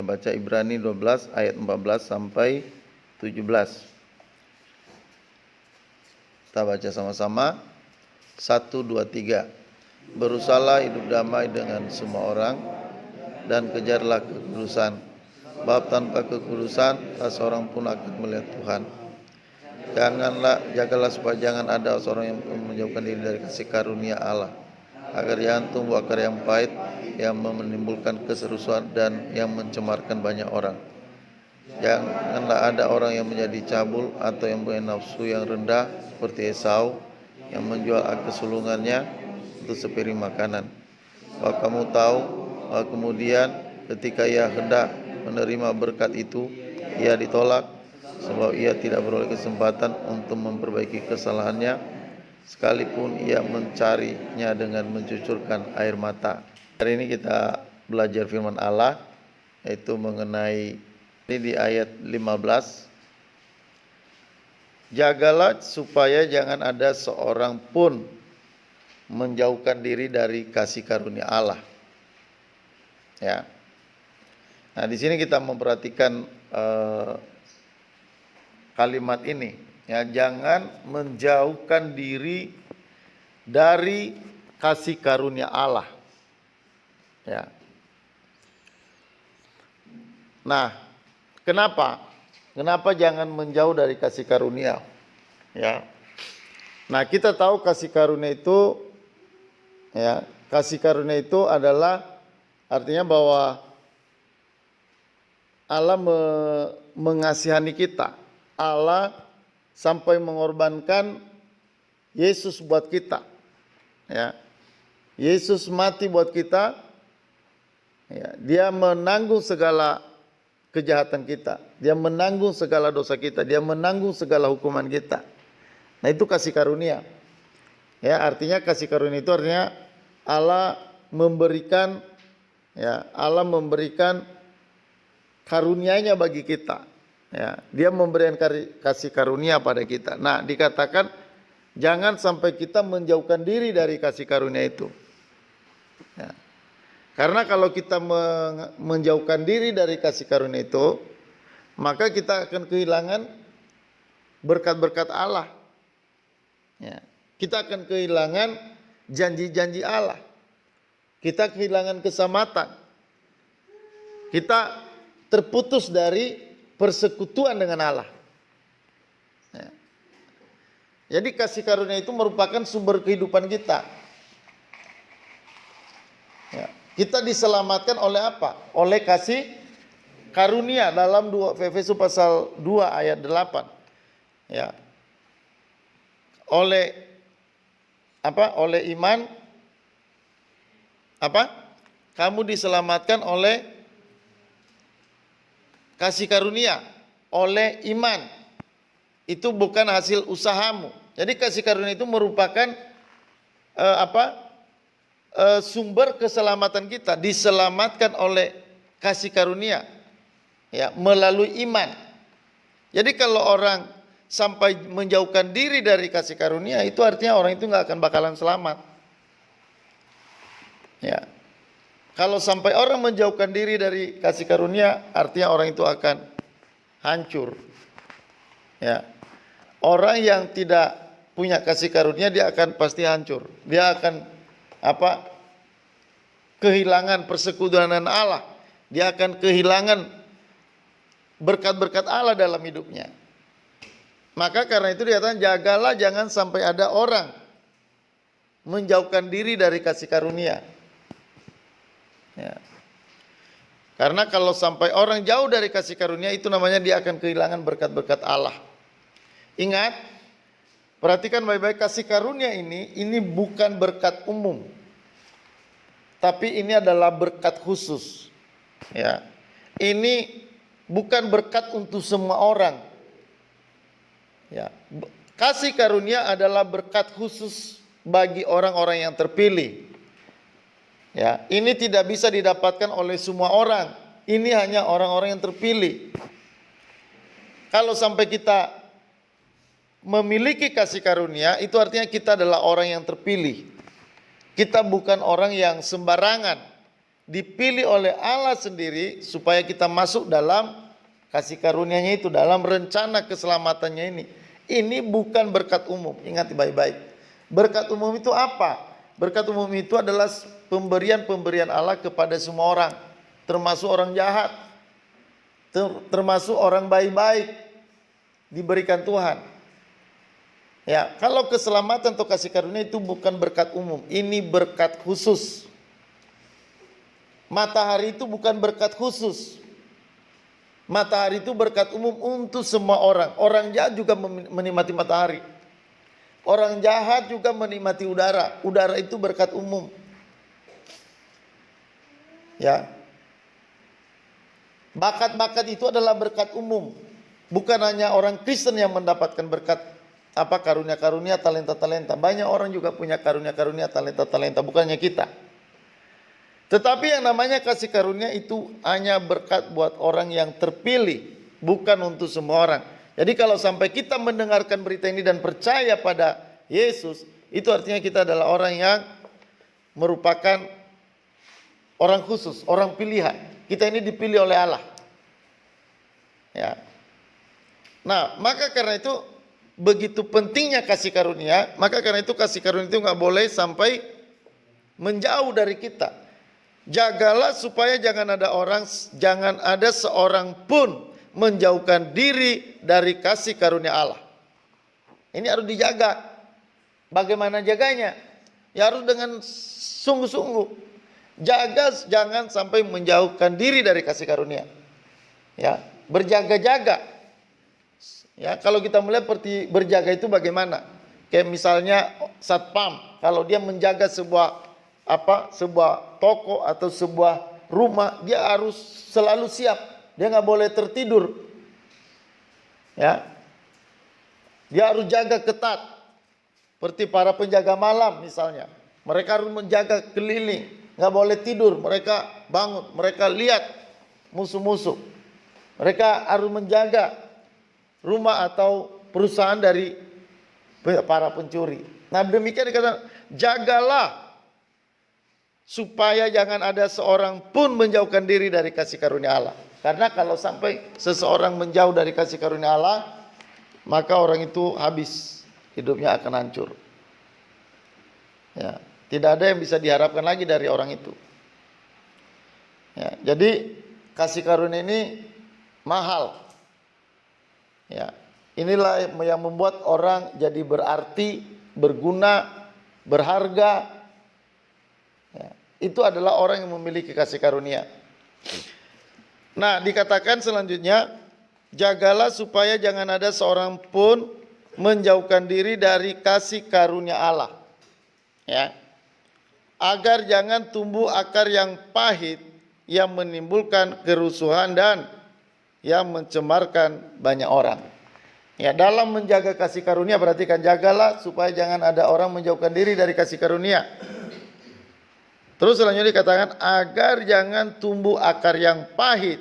Baca Ibrani 12 ayat 14 sampai 17. Kita baca sama-sama. 1, 2, 3. Berusahalah hidup damai dengan semua orang dan kejarlah kekudusan. Sebab tanpa kekudusan tak seorang pun akan melihat Tuhan. Jagalah supaya jangan ada seorang yang menjauhkan diri dari kasih karunia Allah, agar jangan tumbuh akar yang pahit yang menimbulkan keserusuhan dan yang mencemarkan banyak orang. Janganlah ada orang yang menjadi cabul atau yang punya nafsu yang rendah seperti Esau yang menjual kesulungannya untuk sepiring makanan. Bahwa kamu tahu bahwa kemudian ketika ia hendak menerima berkat itu, ia ditolak sebab ia tidak beroleh kesempatan untuk memperbaiki kesalahannya, sekalipun ia mencarinya dengan mencucurkan air mata. Hari ini kita belajar firman Allah, yaitu mengenai ini di ayat 15. Jagalah supaya jangan ada seorang pun menjauhkan diri dari kasih karunia Allah. Ya. Nah, di sini kita memperhatikan kalimat ini, ya, jangan menjauhkan diri dari kasih karunia Allah. Ya. Nah, kenapa? Kenapa jangan menjauh dari kasih karunia? Ya. Nah, kita tahu kasih karunia itu, ya, kasih karunia itu adalah artinya bahwa Allah mengasihani kita. Allah sampai mengorbankan Yesus buat kita. Ya. Yesus mati buat kita. Ya, dia menanggung segala kejahatan kita. Dia menanggung segala dosa kita. Dia menanggung segala hukuman kita. Nah, itu kasih karunia. Ya, artinya kasih karunia itu artinya Allah memberikan, ya, Allah memberikan karunia-Nya bagi kita. Ya, dia memberikan kasih karunia pada kita. Nah, dikatakan jangan sampai kita menjauhkan diri dari kasih karunia itu. Ya. Karena kalau kita menjauhkan diri dari kasih karunia itu, maka kita akan kehilangan berkat-berkat Allah. Ya. Kita akan kehilangan janji-janji Allah. Kita kehilangan keselamatan. Kita terputus dari persekutuan dengan Allah. Ya. Jadi kasih karunia itu merupakan sumber kehidupan kita. Ya. Kita diselamatkan oleh apa? Oleh kasih karunia dalam Efesus pasal 2 ayat 8. Ya. Oleh apa? Oleh iman apa? Kamu diselamatkan oleh kasih karunia, oleh iman. Itu bukan hasil usahamu. Jadi kasih karunia itu merupakan sumber keselamatan kita, diselamatkan oleh kasih karunia, ya, melalui iman. Jadi kalau orang sampai menjauhkan diri dari kasih karunia, itu artinya orang itu nggak akan bakalan selamat. Ya, kalau sampai orang menjauhkan diri dari kasih karunia, artinya orang itu akan hancur. Ya, orang yang tidak punya kasih karunia dia akan pasti hancur. Dia akan kehilangan persekutuan Allah. Dia akan kehilangan berkat-berkat Allah dalam hidupnya. Maka karena itu dikatakan jagalah jangan sampai ada orang menjauhkan diri dari kasih karunia. Ya. Karena kalau sampai orang jauh dari kasih karunia, itu namanya dia akan kehilangan berkat-berkat Allah. Ingat, perhatikan baik-baik, kasih karunia ini bukan berkat umum. Tapi ini adalah berkat khusus. Ya. Ini bukan berkat untuk semua orang. Ya. Kasih karunia adalah berkat khusus bagi orang-orang yang terpilih. Ya, ini tidak bisa didapatkan oleh semua orang. Ini hanya orang-orang yang terpilih. Kalau sampai kita memiliki kasih karunia, itu artinya kita adalah orang yang terpilih. Kita bukan orang yang sembarangan. dipilih oleh Allah sendiri supaya kita masuk dalam kasih karunia-Nya itu, dalam rencana keselamatannya ini. Ini bukan berkat umum, ingat baik-baik. Berkat umum itu apa? Berkat umum itu adalah pemberian-pemberian Allah kepada semua orang, termasuk orang jahat, termasuk orang baik-baik, diberikan Tuhan. Ya, kalau keselamatan atau kasih karunia itu bukan berkat umum, ini berkat khusus. Matahari itu bukan berkat khusus. Matahari itu berkat umum untuk semua orang. Orang jahat juga menikmati matahari. Orang jahat juga menikmati udara. Udara itu berkat umum. Ya. Bakat-bakat itu adalah berkat umum. Bukan hanya orang Kristen yang mendapatkan berkat karunia-karunia, talenta-talenta. Banyak orang juga punya karunia-karunia, talenta-talenta, bukan hanya kita. Tetapi yang namanya kasih karunia itu hanya berkat buat orang yang terpilih, bukan untuk semua orang. Jadi kalau sampai kita mendengarkan berita ini dan percaya pada Yesus, itu artinya kita adalah orang yang merupakan orang khusus, orang pilihan. Kita ini dipilih oleh Allah. Ya. Nah, maka karena itu begitu pentingnya kasih karunia, maka karena itu kasih karunia itu nggak boleh sampai menjauh dari kita. Jagalah supaya jangan ada seorang pun menjauhkan diri dari kasih karunia Allah. Ini harus dijaga. Bagaimana jaganya? Ya harus dengan sungguh-sungguh. Jaga jangan sampai menjauhkan diri dari kasih karunia. Ya, berjaga-jaga. Ya, kalau kita melihat seperti berjaga itu bagaimana? Kayak misalnya satpam, kalau dia menjaga sebuah toko atau sebuah rumah, dia harus selalu siap. Dia nggak boleh tertidur. Ya. Dia harus jaga ketat. Seperti para penjaga malam misalnya. Mereka harus menjaga keliling, nggak boleh tidur. Mereka bangun, mereka lihat musuh-musuh. Mereka harus menjaga rumah atau perusahaan dari para pencuri. Nah, demikian dikatakan, jagalah supaya jangan ada seorang pun menjauhkan diri dari kasih karunia Allah. Karena kalau sampai seseorang menjauh dari kasih karunia Allah, maka orang itu habis, hidupnya akan hancur. Ya, tidak ada yang bisa diharapkan lagi dari orang itu. Ya, jadi kasih karunia ini mahal. Ya, inilah yang membuat orang jadi berarti, berguna, berharga. Ya, itu adalah orang yang memiliki kasih karunia. Nah, dikatakan selanjutnya, jagalah supaya jangan ada seorang pun menjauhkan diri dari kasih karunia Allah. Ya. Agar jangan tumbuh akar yang pahit yang menimbulkan kerusuhan dan yang mencemarkan banyak orang. Ya, dalam menjaga kasih karunia berarti kan jagalah supaya jangan ada orang menjauhkan diri dari kasih karunia. Terus selanjutnya dikatakan agar jangan tumbuh akar yang pahit,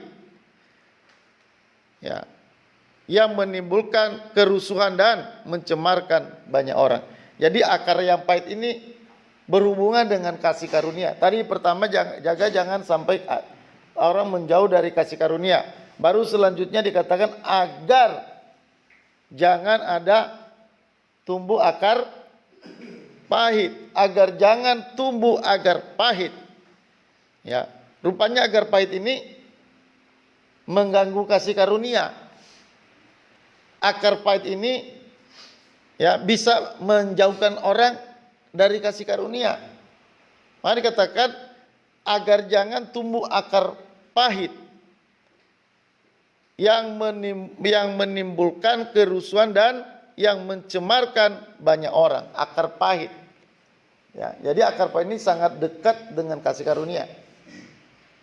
ya, yang menimbulkan kerusuhan dan mencemarkan banyak orang. Jadi akar yang pahit ini berhubungan dengan kasih karunia. Tadi pertama jaga jangan sampai orang menjauh dari kasih karunia. Baru selanjutnya dikatakan agar jangan ada tumbuh akar pahit, agar jangan tumbuh agar pahit. Ya, rupanya agar pahit ini mengganggu kasih karunia. Akar pahit ini ya bisa menjauhkan orang dari kasih karunia. Maka dikatakan agar jangan tumbuh akar pahit yang menimbulkan kerusuhan dan yang mencemarkan banyak orang. Akar pahit. Ya, jadi akar pahit ini sangat dekat dengan kasih karunia.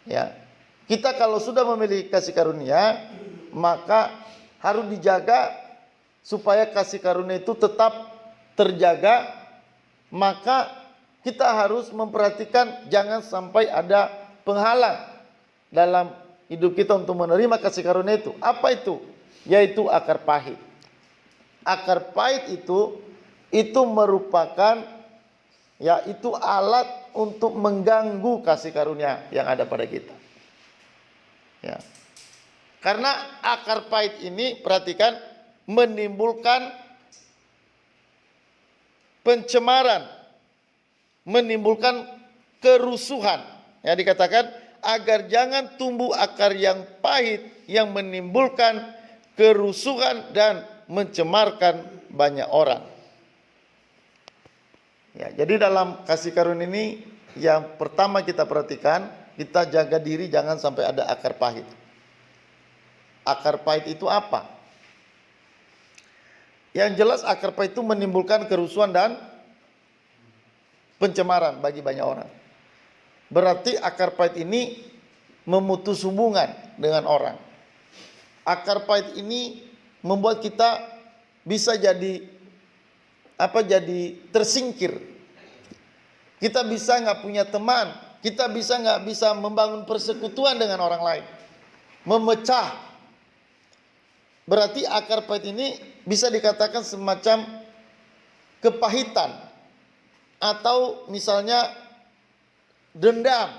Ya, kita kalau sudah memiliki kasih karunia, maka harus dijaga supaya kasih karunia itu tetap terjaga. Maka kita harus memperhatikan jangan sampai ada penghalang dalam hidup kita untuk menerima kasih karunia itu. Apa itu? Yaitu akar pahit. Akar pahit itu merupakan, ya, itu alat untuk mengganggu kasih karunia yang ada pada kita. Ya. Karena akar pahit ini, perhatikan, menimbulkan pencemaran, menimbulkan kerusuhan. Ya, dikatakan agar jangan tumbuh akar yang pahit yang menimbulkan kerusuhan dan mencemarkan banyak orang. Ya, jadi dalam kasih karunia ini yang pertama kita perhatikan, kita jaga diri jangan sampai ada akar pahit. Akar pahit itu apa? Yang jelas akar pahit itu menimbulkan kerusuhan dan pencemaran bagi banyak orang. Berarti akar pahit ini memutus hubungan dengan orang. Akar pahit ini membuat kita bisa jadi tersingkir. Kita bisa nggak punya teman, kita nggak bisa membangun persekutuan dengan orang lain, memecah. Berarti akar pahit ini bisa dikatakan semacam kepahitan atau misalnya dendam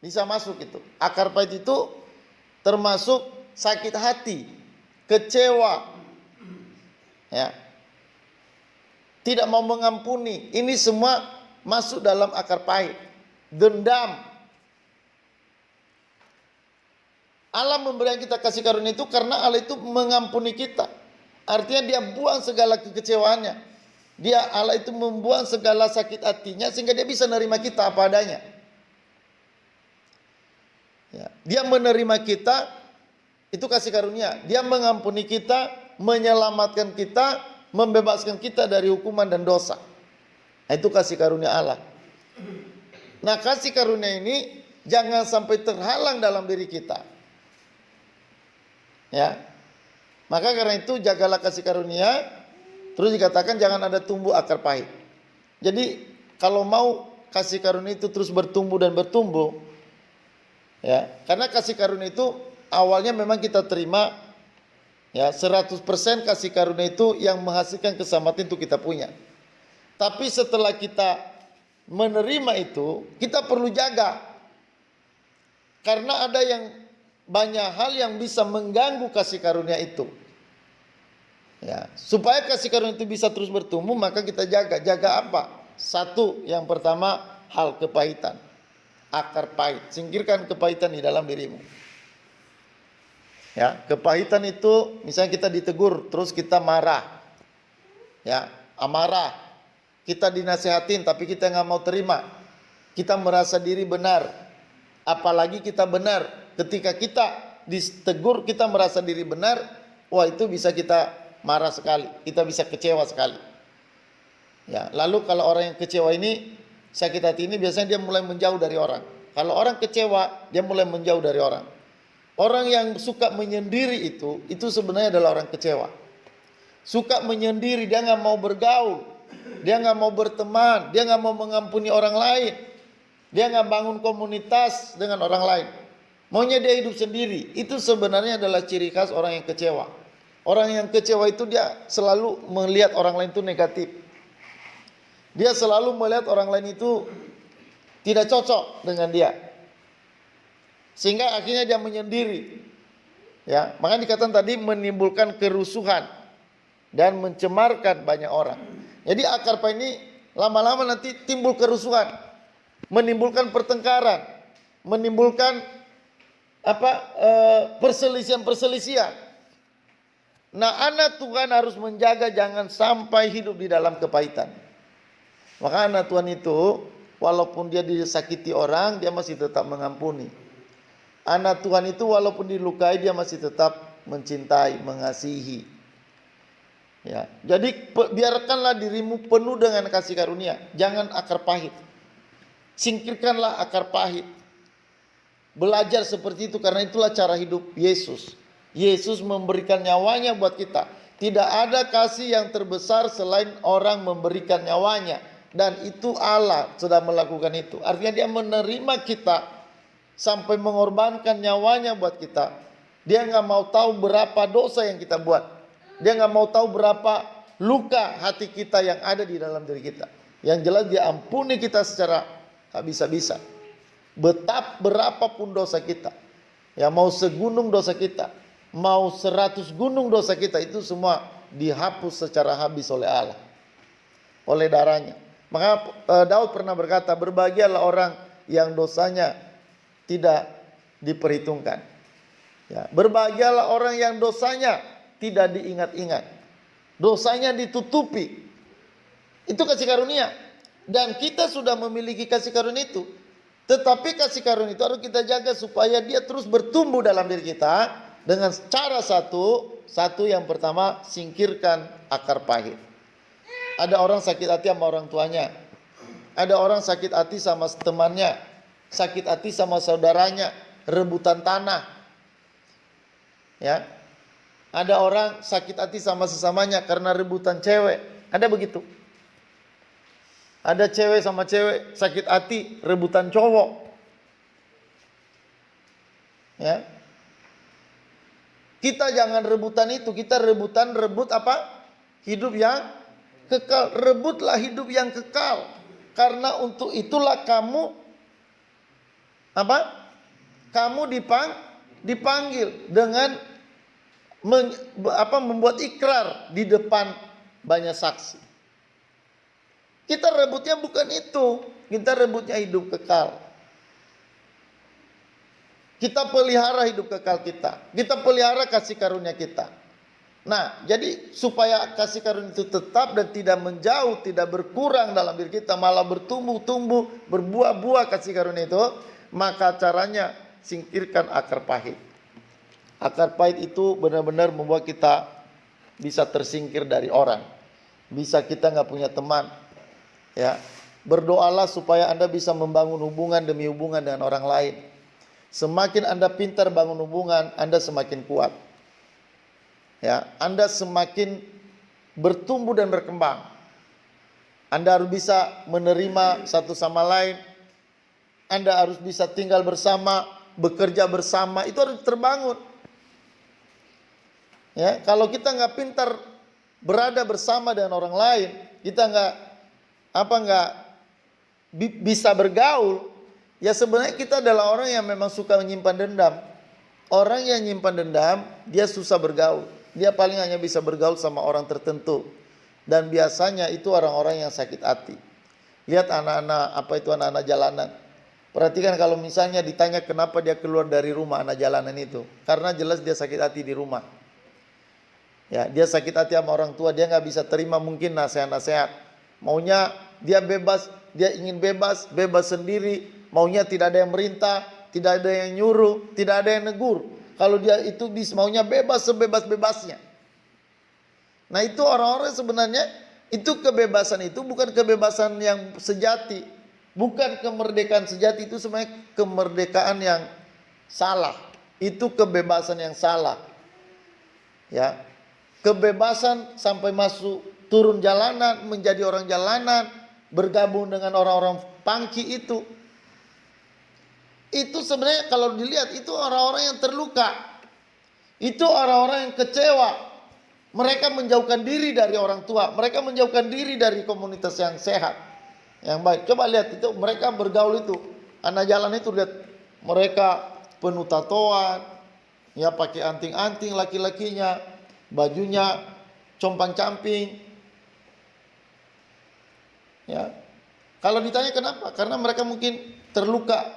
bisa masuk itu. Akar pahit itu termasuk sakit hati, kecewa, ya, tidak mau mengampuni. Ini semua masuk dalam akar pahit. Dendam. Allah memberikan kita kasih karunia itu karena Allah itu mengampuni kita. Artinya dia buang segala kekecewaannya. Allah itu membuang segala sakit hatinya sehingga dia bisa menerima kita apa adanya. Ya, dia menerima kita, itu kasih karunia. Dia mengampuni kita, menyelamatkan kita, membebaskan kita dari hukuman dan dosa. Nah, itu kasih karunia Allah. Nah, kasih karunia ini jangan sampai terhalang dalam diri kita. Ya. Maka karena itu jagalah kasih karunia. Terus dikatakan jangan ada tumbuh akar pahit. Jadi kalau mau kasih karunia itu terus bertumbuh dan bertumbuh, ya, karena kasih karunia itu awalnya memang kita terima, ya, 100% kasih karunia itu yang menghasilkan keselamatan itu kita punya. Tapi setelah kita menerima itu, kita perlu jaga. Karena ada yang banyak hal yang bisa mengganggu kasih karunia itu. Ya, supaya kasih karunia itu bisa terus bertumbuh, maka kita jaga. Jaga apa? Satu, yang pertama, hal kepahitan. Akar pahit. Singkirkan kepahitan di dalam dirimu. Ya, kepahitan itu misalnya kita ditegur, terus kita marah. Ya, amarah. Kita dinasehatin tapi kita nggak mau terima. Kita merasa diri benar. Apalagi kita benar. Ketika kita ditegur, kita merasa diri benar. Wah, itu bisa kita marah sekali, kita bisa kecewa sekali. Ya, lalu kalau orang yang kecewa ini, sakit hati ini, biasanya dia mulai menjauh dari orang. Kalau orang kecewa, dia mulai menjauh dari orang. Orang yang suka menyendiri itu sebenarnya adalah orang kecewa. Suka menyendiri, dia nggak mau bergaul, dia nggak mau berteman, dia nggak mau mengampuni orang lain, dia nggak bangun komunitas dengan orang lain. Maunya dia hidup sendiri. Itu sebenarnya adalah ciri khas orang yang kecewa. Orang yang kecewa itu dia selalu melihat orang lain itu negatif. Dia selalu melihat orang lain itu tidak cocok dengan dia. Sehingga akhirnya dia menyendiri. Ya, makanya dikatakan tadi menimbulkan kerusuhan dan mencemarkan banyak orang. Jadi akar pahit ini lama-lama nanti timbul kerusuhan, menimbulkan pertengkaran, menimbulkan perselisihan. Nah, anak Tuhan harus menjaga jangan sampai hidup di dalam kepahitan. Maka anak Tuhan itu walaupun dia disakiti orang, dia masih tetap mengampuni. Anak Tuhan itu walaupun dilukai, dia masih tetap mencintai, mengasihi. Ya, jadi biarkanlah dirimu penuh dengan kasih karunia, jangan akar pahit. Singkirkanlah akar pahit. Belajar seperti itu karena itulah cara hidup Yesus. Yesus memberikan nyawanya buat kita. Tidak ada kasih yang terbesar selain orang memberikan nyawanya. Dan itu Allah sudah melakukan itu. Artinya dia menerima kita sampai mengorbankan nyawanya buat kita. Dia nggak mau tahu berapa dosa yang kita buat. Dia nggak mau tahu berapa luka hati kita yang ada di dalam diri kita. Yang jelas dia ampuni kita secara Nggak bisa-bisa. Berapapun dosa kita, ya mau segunung dosa kita, mau 100 gunung dosa kita, itu semua dihapus secara habis oleh Allah, oleh darahnya. Maka Daud pernah berkata, berbahagialah orang yang dosanya tidak diperhitungkan. Ya, berbahagialah orang yang dosanya tidak diingat-ingat, dosanya ditutupi. Itu kasih karunia. Dan kita sudah memiliki kasih karunia itu. Tetapi kasih karunia itu harus kita jaga supaya dia terus bertumbuh dalam diri kita dengan cara satu yang pertama, singkirkan akar pahit. Ada orang sakit hati sama orang tuanya. Ada orang sakit hati sama temannya, sakit hati sama saudaranya, rebutan tanah. Ya. Ada orang sakit hati sama sesamanya karena rebutan cewek. Ada begitu. Ada cewek sama cewek sakit hati rebutan cowok. Ya. Kita jangan rebutan itu, kita rebut apa? Hidup yang kekal. Rebutlah hidup yang kekal. Karena untuk itulah kamu apa? Kamu dipanggil dengan membuat ikrar di depan banyak saksi. Kita rebutnya bukan itu, kita rebutnya hidup kekal. Kita pelihara hidup kekal kita. Kita pelihara kasih karunia kita. Nah, jadi supaya kasih karunia itu tetap dan tidak menjauh, tidak berkurang dalam diri kita, malah bertumbuh-tumbuh, berbuah-buah kasih karunia itu, maka caranya singkirkan akar pahit. Akar pahit itu benar-benar membuat kita bisa tersingkir dari orang. Bisa kita nggak punya teman. Ya, berdoalah supaya Anda bisa membangun hubungan demi hubungan dengan orang lain. Semakin Anda pintar bangun hubungan, Anda semakin kuat. Ya, Anda semakin bertumbuh dan berkembang. Anda harus bisa menerima satu sama lain. Anda harus bisa tinggal bersama, bekerja bersama, itu harus terbangun. Ya, kalau kita nggak pintar berada bersama dengan orang lain, kita nggak bisa bergaul, ya sebenarnya kita adalah orang yang memang suka menyimpan dendam. Orang yang nyimpan dendam, dia susah bergaul. Dia paling hanya bisa bergaul sama orang tertentu. Dan biasanya itu orang-orang yang sakit hati. Lihat anak-anak jalanan. Perhatikan kalau misalnya ditanya kenapa dia keluar dari rumah, anak jalanan itu. Karena jelas dia sakit hati di rumah. Ya, dia sakit hati sama orang tua, dia nggak bisa terima mungkin nasihat-nasihat. Maunya dia bebas, dia ingin bebas sendiri. Maunya tidak ada yang merintah, tidak ada yang nyuruh, tidak ada yang negur. Kalau dia itu maunya bebas sebebas-bebasnya. Nah itu orang-orang sebenarnya, itu kebebasan itu bukan kebebasan yang sejati. Bukan kemerdekaan sejati, itu sebenarnya kemerdekaan yang salah. Itu kebebasan yang salah. Ya, kebebasan sampai masuk turun jalanan, menjadi orang jalanan, bergabung dengan orang-orang pangki itu sebenarnya kalau dilihat itu orang-orang yang terluka. Itu orang-orang yang kecewa. Mereka menjauhkan diri dari orang tua, mereka menjauhkan diri dari komunitas yang sehat, yang baik. Coba lihat itu mereka bergaul itu, anak jalan itu, lihat mereka penuh tatoan, ya pakai anting-anting laki-lakinya, bajunya compang-camping. Ya. Kalau ditanya kenapa? Karena mereka mungkin terluka,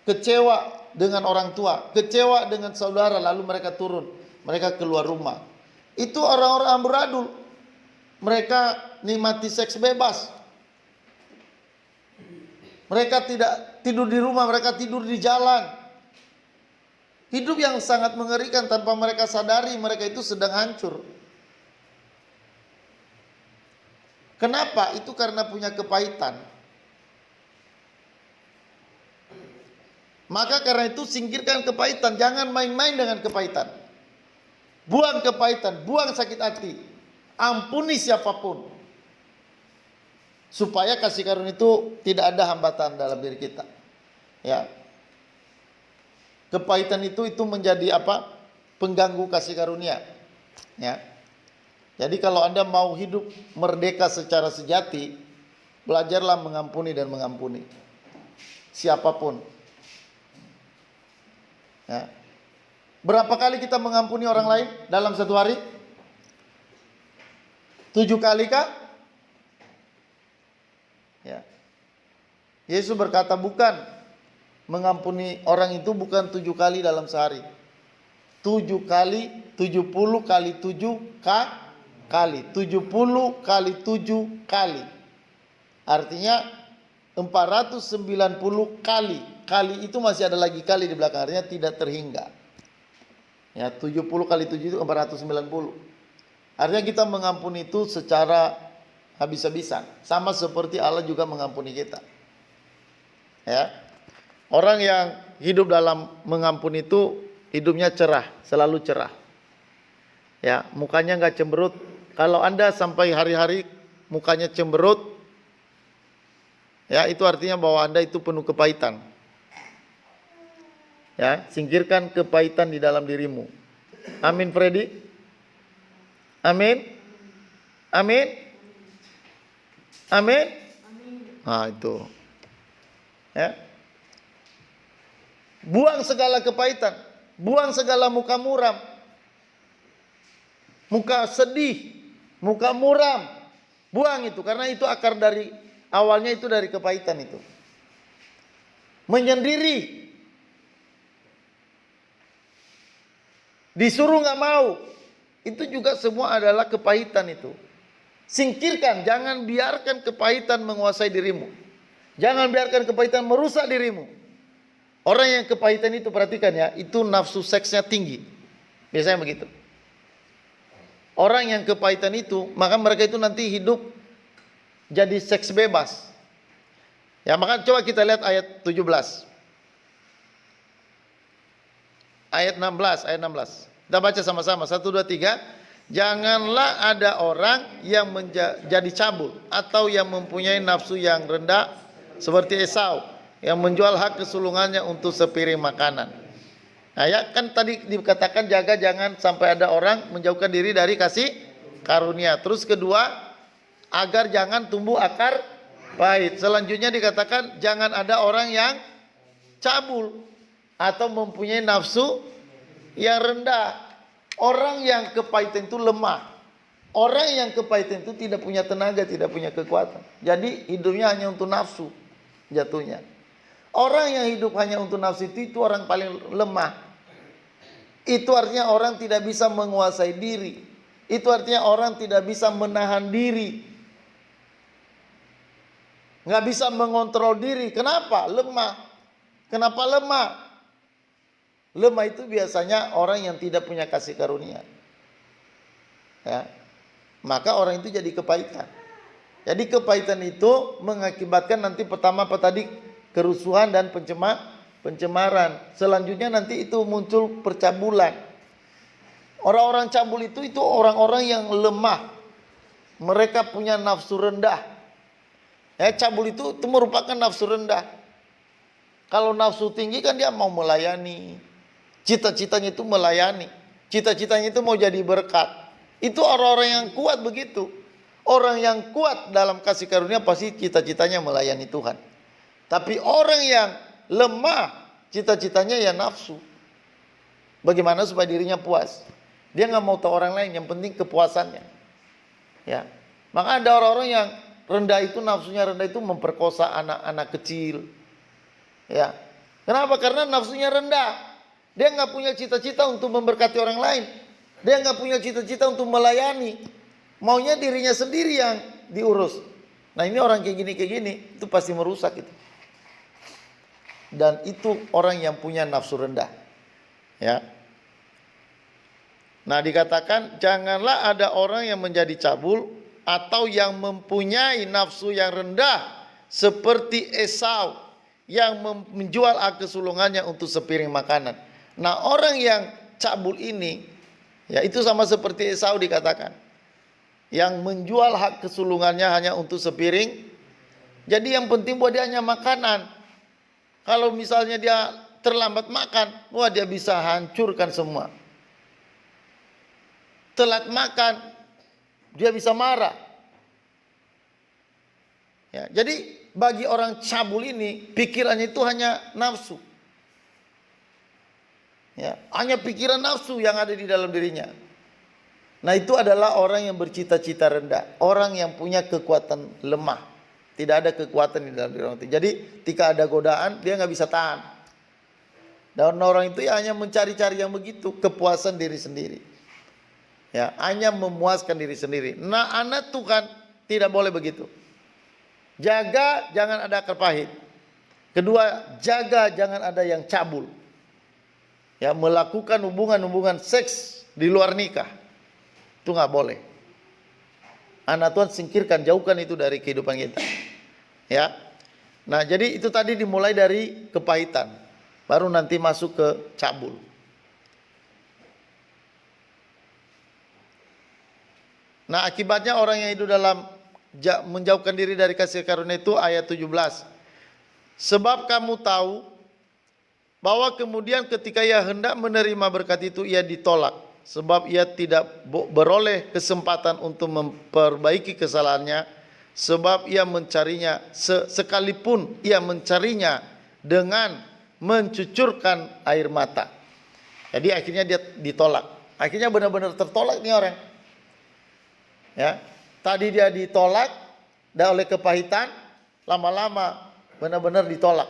kecewa dengan orang tua, kecewa dengan saudara, lalu mereka turun, mereka keluar rumah. Itu orang-orang amburadul. Mereka nikmati seks bebas. Mereka tidak tidur di rumah, mereka tidur di jalan. Hidup yang sangat mengerikan tanpa mereka sadari mereka itu sedang hancur. Kenapa? Itu karena punya kepahitan. Maka karena itu singkirkan kepahitan. Jangan main-main dengan kepahitan. Buang kepahitan, buang sakit hati. Ampuni siapapun. Supaya kasih karunia itu tidak ada hambatan dalam diri kita. Ya. Kepahitan itu menjadi apa? Pengganggu kasih karunia. Ya. Jadi kalau Anda mau hidup merdeka secara sejati, belajarlah mengampuni dan mengampuni. siapapun. Ya. Berapa kali kita mengampuni orang lain dalam satu hari? 7 kali kah? Ya. Yesus berkata bukan, mengampuni orang itu bukan 7 kali dalam sehari. 7 kali, 70 kali 7 kali. 70 kali 7 kali. Artinya 490 kali. Kali itu masih ada lagi kali di belakang, artinya tidak terhingga. Ya, 70 kali 7 itu 490. Artinya kita mengampuni itu secara habis-habisan. Sama seperti Allah juga mengampuni kita. Ya. Orang yang hidup dalam mengampuni itu hidupnya cerah, selalu cerah. Ya, mukanya nggak cemberut. Kalau Anda sampai hari-hari mukanya cemberut, ya itu artinya bahwa Anda itu penuh kepahitan. Ya, singkirkan kepahitan di dalam dirimu. Amin, Freddy. Amin. Amin. Amin. Nah, itu. Ya. Buang segala kepahitan, buang segala muka muram. Muka sedih, muka muram. Buang itu, karena itu akar dari awalnya itu dari kepahitan itu. Menyendiri. Disuruh nggak mau. Itu juga semua adalah kepahitan itu. Singkirkan, jangan biarkan kepahitan menguasai dirimu. Jangan biarkan kepahitan merusak dirimu. Orang yang kepahitan itu, perhatikan ya, itu nafsu seksnya tinggi. Biasanya begitu. Orang yang kepahitan itu, maka mereka itu nanti hidup jadi seks bebas. Ya, maka coba kita lihat ayat 17. Ayat 16. Kita baca sama-sama. 1, 2, 3. Janganlah ada orang yang menjadi cabul atau yang mempunyai nafsu yang rendah seperti Esau yang menjual hak kesulungannya untuk sepiring makanan. Nah, ya kan tadi dikatakan jaga jangan sampai ada orang menjauhkan diri dari kasih karunia. Terus kedua, agar jangan tumbuh akar pahit. Selanjutnya dikatakan jangan ada orang yang cabul atau mempunyai nafsu yang rendah. Orang yang kepahitan itu lemah. Orang yang kepahitan itu tidak punya tenaga, tidak punya kekuatan. Jadi hidupnya hanya untuk nafsu jatuhnya. Orang yang hidup hanya untuk nafsu itu orang paling lemah. Itu artinya orang tidak bisa menguasai diri. Itu artinya orang tidak bisa menahan diri. Nggak bisa mengontrol diri. Kenapa? Lemah. Kenapa lemah? Lemah itu biasanya orang yang tidak punya kasih karunia. Ya. Maka orang itu jadi kepahitan. Jadi kepahitan itu mengakibatkan nanti pertama apa tadi? Kerusuhan dan pencemaran. Selanjutnya nanti itu muncul percabulan. Orang-orang cabul itu orang-orang yang lemah. Mereka punya nafsu rendah. Ya, cabul itu merupakan nafsu rendah. Kalau nafsu tinggi kan dia mau melayani. Cita-citanya itu melayani. Cita-citanya itu mau jadi berkat. Itu orang-orang yang kuat begitu. Orang yang kuat dalam kasih karunia pasti cita-citanya melayani Tuhan. Tapi orang yang lemah, cita-citanya ya nafsu. Bagaimana supaya dirinya puas? Dia nggak mau tahu orang lain, yang penting kepuasannya. Ya, maka ada orang-orang yang rendah itu, nafsunya rendah itu memperkosa anak-anak kecil. Ya, kenapa? Karena nafsunya rendah. Dia nggak punya cita-cita untuk memberkati orang lain. Dia nggak punya cita-cita untuk melayani. Maunya dirinya sendiri yang diurus. Nah ini orang kayak gini, itu pasti merusak itu. Dan itu orang yang punya nafsu rendah. Ya. Nah dikatakan janganlah ada orang yang menjadi cabul atau yang mempunyai nafsu yang rendah seperti Esau yang menjual hak kesulungannya untuk sepiring makanan. Nah orang yang cabul ini, ya itu sama seperti Esau dikatakan, yang menjual hak kesulungannya hanya untuk sepiring. Jadi yang penting buat dia hanya makanan. Kalau misalnya dia terlambat makan, wah dia bisa hancurkan semua. Telat makan, dia bisa marah. Ya, jadi bagi orang cabul ini pikirannya itu hanya nafsu. Ya, hanya pikiran nafsu yang ada di dalam dirinya. Nah, itu adalah orang yang bercita-cita rendah, orang yang punya kekuatan lemah. Tidak ada kekuatan di dalam diri orang itu. Jadi, ketika ada godaan, dia nggak bisa tahan. Dan orang itu ya hanya mencari-cari yang begitu, kepuasan diri sendiri. Ya, hanya memuaskan diri sendiri. Nah, anak Tuhan tidak boleh begitu. Jaga jangan ada akar pahit. Kedua, jaga jangan ada yang cabul. Ya, melakukan hubungan-hubungan seks di luar nikah. Itu nggak boleh. Anak Tuhan singkirkan, jauhkan itu dari kehidupan kita. Ya. Nah, jadi itu tadi dimulai dari kepahitan. Baru nanti masuk ke cabul. Nah, akibatnya orang yang hidup dalam menjauhkan diri dari kasih karunia itu ayat 17. Sebab kamu tahu bahwa kemudian ketika ia hendak menerima berkat itu ia ditolak. Sebab ia tidak beroleh kesempatan untuk memperbaiki kesalahannya. Sebab ia mencarinya sekalipun ia mencarinya dengan mencucurkan air mata. Jadi akhirnya dia ditolak. Akhirnya benar-benar tertolak nih orang. Ya, tadi dia ditolak dan oleh kepahitan, lama-lama benar-benar ditolak.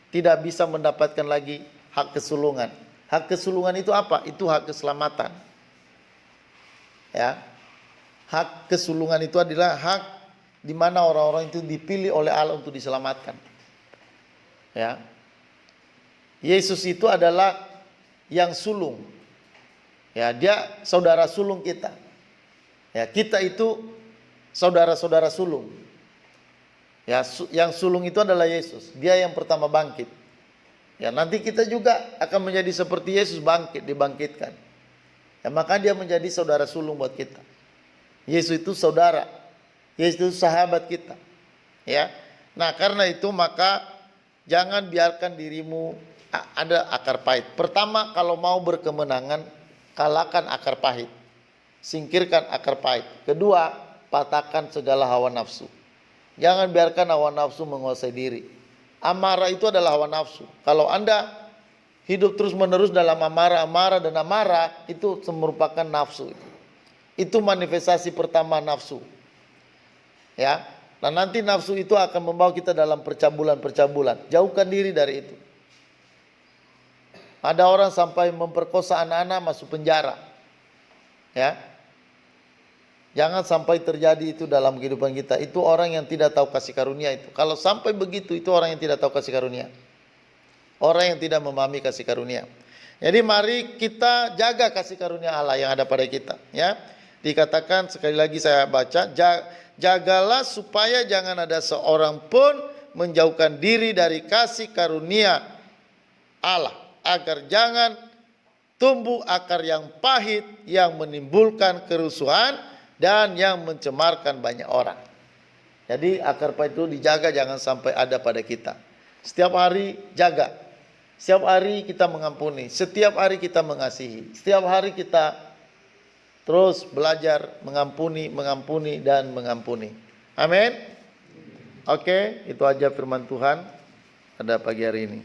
Tidak bisa mendapatkan lagi hak kesulungan. Hak kesulungan itu apa? Itu hak keselamatan. Ya. Hak kesulungan itu adalah hak di mana orang-orang itu dipilih oleh Allah untuk diselamatkan. Ya. Yesus itu adalah yang sulung. Ya, dia saudara sulung kita. Ya, kita itu saudara-saudara sulung. Ya, yang sulung itu adalah Yesus. Dia yang pertama bangkit. Ya, nanti kita juga akan menjadi seperti Yesus bangkit, dibangkitkan. Ya, maka dia menjadi saudara sulung buat kita. Yesus itu saudara. Yesus itu sahabat kita. Ya. Nah, karena itu maka jangan biarkan dirimu ada akar pahit. Pertama, kalau mau berkemenangan, kalahkan akar pahit. Singkirkan akar pahit. Kedua, patahkan segala hawa nafsu. Jangan biarkan hawa nafsu menguasai diri. Amarah itu adalah hawa nafsu. Kalau Anda hidup terus-menerus dalam amarah, itu merupakan nafsu. Itu manifestasi pertama nafsu. Ya. Nah, nanti nafsu itu akan membawa kita dalam percabulan. Jauhkan diri dari itu. Ada orang sampai memperkosa anak-anak masuk penjara. Ya. Jangan sampai terjadi itu dalam kehidupan kita. Itu orang yang tidak tahu kasih karunia itu. Kalau sampai begitu, itu orang yang tidak tahu kasih karunia. Orang yang tidak memahami kasih karunia. Jadi mari kita jaga kasih karunia Allah yang ada pada kita. Ya, dikatakan sekali lagi saya baca, jagalah supaya jangan ada seorang pun menjauhkan diri dari kasih karunia Allah. Agar jangan tumbuh akar yang pahit yang menimbulkan kerusuhan dan yang mencemarkan banyak orang. Jadi akar pahit itu dijaga jangan sampai ada pada kita. Setiap hari jaga. Setiap hari kita mengampuni. Setiap hari kita mengasihi. Setiap hari kita terus belajar mengampuni dan mengampuni. Amin. Oke, itu aja firman Tuhan pada pagi hari ini.